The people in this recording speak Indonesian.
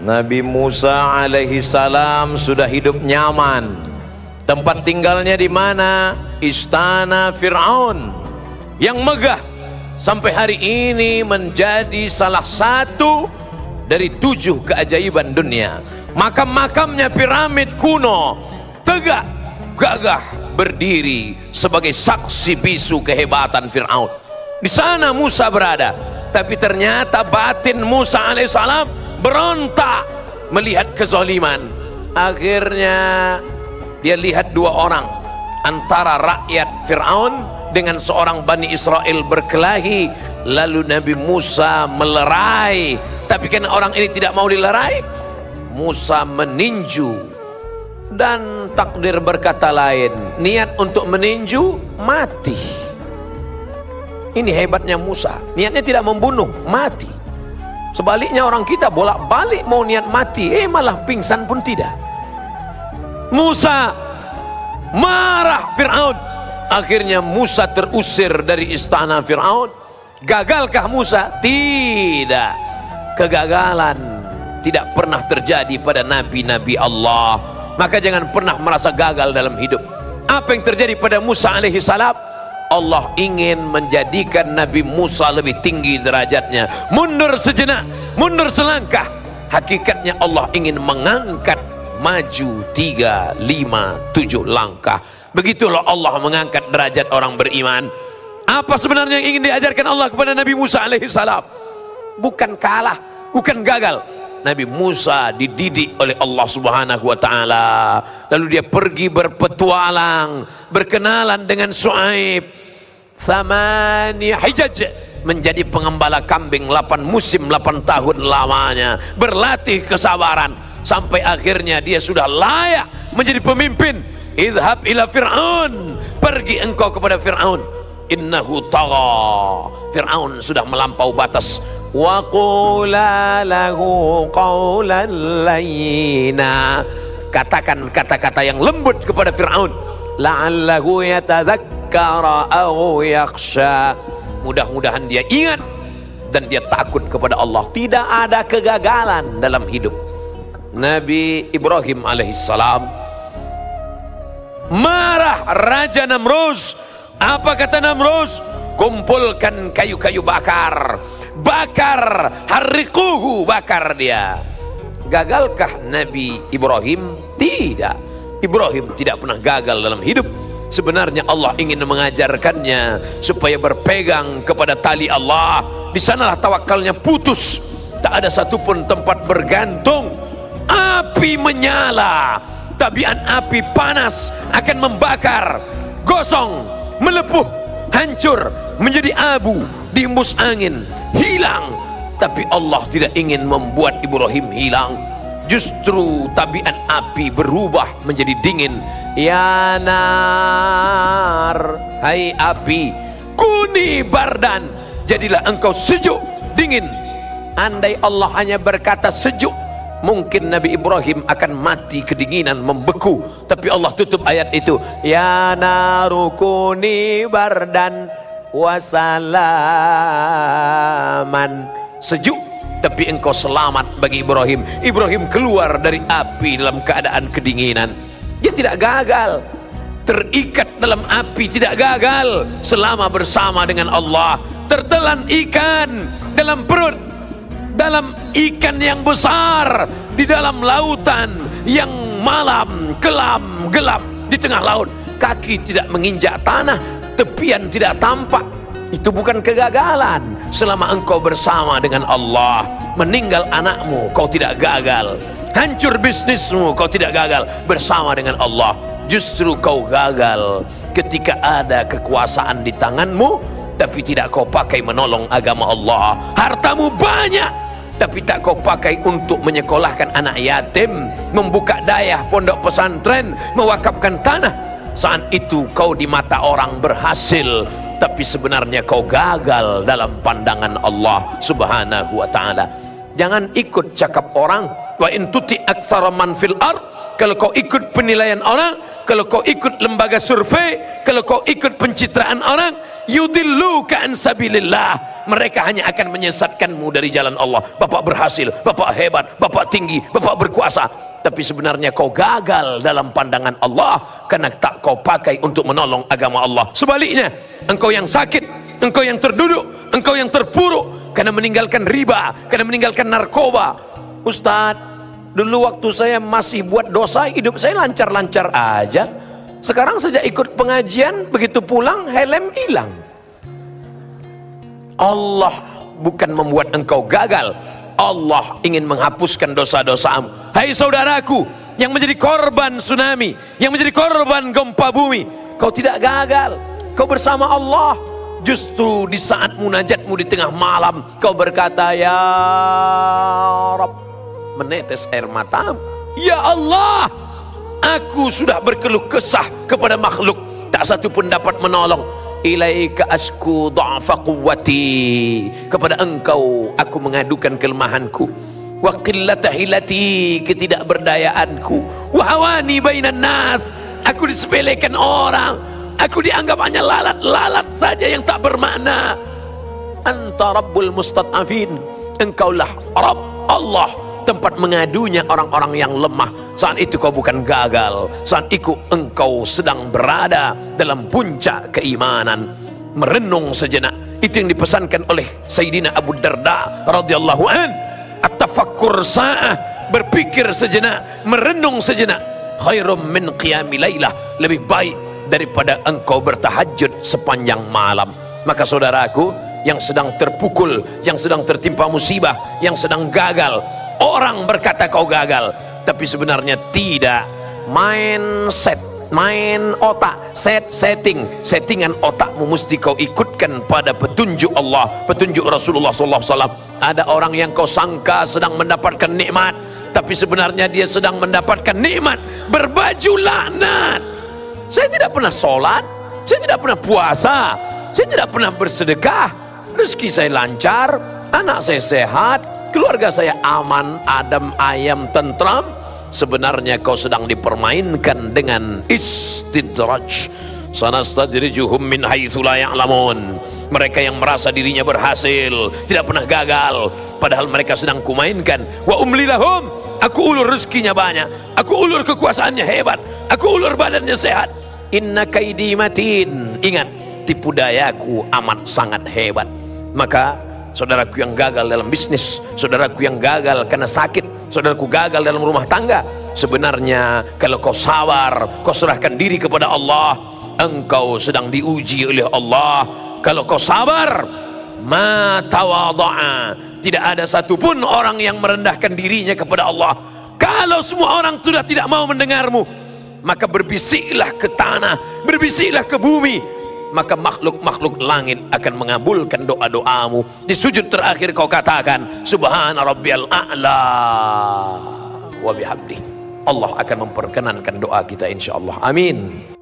Nabi Musa alaihi salam sudah hidup nyaman. Tempat tinggalnya di mana? Istana Fir'aun yang megah, sampai hari ini menjadi salah satu dari 7 keajaiban dunia. Makam-makamnya piramid kuno, tegak gagah berdiri sebagai saksi bisu kehebatan Fir'aun. Di sana Musa berada, tapi ternyata batin Musa alaihissalam berontak melihat kezaliman. Akhirnya dia lihat 2 orang antara rakyat Fir'aun dengan seorang Bani Israel berkelahi. Lalu Nabi Musa melerai, tapi karena orang ini tidak mau dilerai, Musa meninju. Dan takdir berkata lain, niat untuk meninju, mati. Ini hebatnya Musa, niatnya tidak membunuh, mati. Sebaliknya orang kita bolak-balik mau niat mati, malah pingsan pun tidak. Musa marah Fir'aun. Akhirnya Musa terusir dari istana Fir'aun. Gagalkah Musa? Tidak. Kegagalan tidak pernah terjadi pada nabi-nabi Allah. Maka jangan pernah merasa gagal dalam hidup. Apa yang terjadi pada Musa alaihi salam? Allah ingin menjadikan Nabi Musa lebih tinggi derajatnya. Mundur sejenak, mundur selangkah. Hakikatnya Allah ingin mengangkat maju 3, 5, 7 langkah. Begitulah Allah mengangkat derajat orang beriman. Apa sebenarnya yang ingin diajarkan Allah kepada Nabi Musa alaihi salam? Bukan kalah, bukan gagal. Nabi Musa dididik oleh Allah subhanahu wa ta'ala. Lalu dia pergi berpetualang, berkenalan dengan Shu'aib. Samani hijaj, menjadi pengembala kambing 8 musim, 8 tahun lamanya. Berlatih kesabaran sampai akhirnya dia sudah layak menjadi pemimpin. Idhab ila Fir'aun, pergi engkau kepada Fir'aun. Innahu tagha, Fir'aun sudah melampau batas. Wa qula lahu qawlan layyina, katakan kata-kata yang lembut kepada Fir'aun. La'allahu yatadzakkara aw yakhsha, mudah-mudahan dia ingat dan dia takut kepada Allah. Tidak ada kegagalan dalam hidup. Nabi Ibrahim alaihissalam marah Raja Namrus. Apa kata Namrus? Kumpulkan kayu-kayu bakar, bakar, harriquhu, bakar dia. Gagalkah Nabi Ibrahim? Tidak. Ibrahim tidak pernah gagal dalam hidup. Sebenarnya Allah ingin mengajarkannya supaya berpegang kepada tali Allah. Di sanalah tawakalnya putus. Tak ada satupun tempat bergantung. Api menyala, tabiat api panas akan membakar, gosong, melepuh, hancur, menjadi abu, dihembus angin, hilang. Tapi Allah tidak ingin membuat Ibrahim hilang. Justru tabiat api berubah menjadi dingin. Ya nar, hai api, kuni bardan, jadilah engkau sejuk, dingin. Andai Allah hanya berkata sejuk, mungkin Nabi Ibrahim akan mati kedinginan, membeku. Tapi Allah tutup ayat itu. Ya naru kuni bardan wasalaman, sejuk tapi engkau selamat bagi Ibrahim. Ibrahim keluar dari api dalam keadaan kedinginan. Dia tidak gagal, terikat dalam api, tidak gagal selama bersama dengan Allah. Tertelan ikan dalam perut, dalam ikan yang besar, di dalam lautan yang malam, kelam, gelap, di tengah laut. Kaki tidak menginjak tanah, tepian tidak tampak. Itu bukan kegagalan. Selama engkau bersama dengan Allah. Meninggal anakmu, kau tidak gagal. Hancur bisnismu, kau tidak gagal. Bersama dengan Allah. Justru kau gagal ketika ada kekuasaan di tanganmu, tapi tidak kau pakai menolong agama Allah. Hartamu banyak, tapi tak kau pakai untuk menyekolahkan anak yatim, membuka dayah pondok pesantren, mewakafkan tanah. Saat itu kau di mata orang berhasil, tapi sebenarnya kau gagal dalam pandangan Allah subhanahu wa ta'ala. Jangan ikut cakap orang. Wa in tuti aktsara man fil ard, kalau kau ikut penilaian orang, kalau kau ikut lembaga survei, kalau kau ikut pencitraan orang, yudilluka an sabilillah. Mereka hanya akan menyesatkanmu dari jalan Allah. Bapak berhasil, bapak hebat, bapak tinggi, bapak berkuasa, tapi sebenarnya kau gagal dalam pandangan Allah karena tak kau pakai untuk menolong agama Allah. Sebaliknya, engkau yang sakit, engkau yang terduduk, engkau yang terpuruk karena meninggalkan riba, karena meninggalkan narkoba. Ustadz, dulu waktu saya masih buat dosa, hidup saya lancar-lancar aja. Sekarang sejak ikut pengajian, begitu pulang helm hilang. Allah bukan membuat engkau gagal, Allah ingin menghapuskan dosa-dosamu. Hai saudaraku yang menjadi korban tsunami, yang menjadi korban gempa bumi, kau tidak gagal, kau bersama Allah. Justru di saat munajatmu di tengah malam, kau berkata, ya Rabb, menetes air matamu. Ya Allah, aku sudah berkeluh kesah kepada makhluk, tak satu pun dapat menolong. Ilaika asku dha'fa quwwati, kepada engkau aku mengadukan kelemahanku, wa qillata hilati, ketidakberdayaanku, wa hawani bainan nas, aku disepelekan orang, aku dianggap hanya lalat-lalat saja yang tak bermakna. Anta rabbul mustad'afin, engkaulah Rabb Allah, tempat mengadunya orang-orang yang lemah. Saat itu kau bukan gagal, saat itu engkau sedang berada dalam puncak keimanan. Merenung sejenak, itu yang dipesankan oleh Sayyidina Abu Darda radhiyallahu an. At-tafakkur sa'ah, berpikir sejenak, merenung sejenak, khairum min qiyami lailah, lebih baik daripada engkau bertahajud sepanjang malam. Maka saudaraku yang sedang terpukul, yang sedang tertimpa musibah, yang sedang gagal, orang berkata kau gagal, tapi sebenarnya tidak. Mindset, main otak, settingan otakmu mesti kau ikutkan pada petunjuk Allah, petunjuk Rasulullah SAW. Ada orang yang kau sangka sedang mendapatkan nikmat, tapi sebenarnya dia sedang mendapatkan nikmat berbaju laknat. Saya tidak pernah sholat, saya tidak pernah puasa, saya tidak pernah bersedekah, rezeki saya lancar, anak saya sehat, keluarga saya aman, adem, ayam, tentram. Sebenarnya kau sedang dipermainkan dengan istidraj. Sanastadrijuhum min haitsu la ya'lamun. Mereka yang merasa dirinya berhasil, tidak pernah gagal, padahal mereka sedang kumainkan. Wa umli lahum, aku ulur rezekinya banyak, aku ulur kekuasaannya hebat, aku ulur badannya sehat. Inna kaidi matin, ingat tipu dayaku amat sangat hebat. Maka saudaraku yang gagal dalam bisnis, saudaraku yang gagal karena sakit, saudaraku gagal dalam rumah tangga, sebenarnya kalau kau sabar, kau serahkan diri kepada Allah, engkau sedang diuji oleh Allah. Kalau kau sabar, ma tawadha'a, tidak ada satupun orang yang merendahkan dirinya kepada Allah. Kalau semua orang sudah tidak mau mendengarmu, maka berbisiklah ke tanah, berbisiklah ke bumi, maka makhluk-makhluk langit akan mengabulkan doa-doamu. Di sujud terakhir kau katakan subhana rabbiyal a'la wa bihamdih. Allah akan memperkenankan doa kita insyaallah. Amin.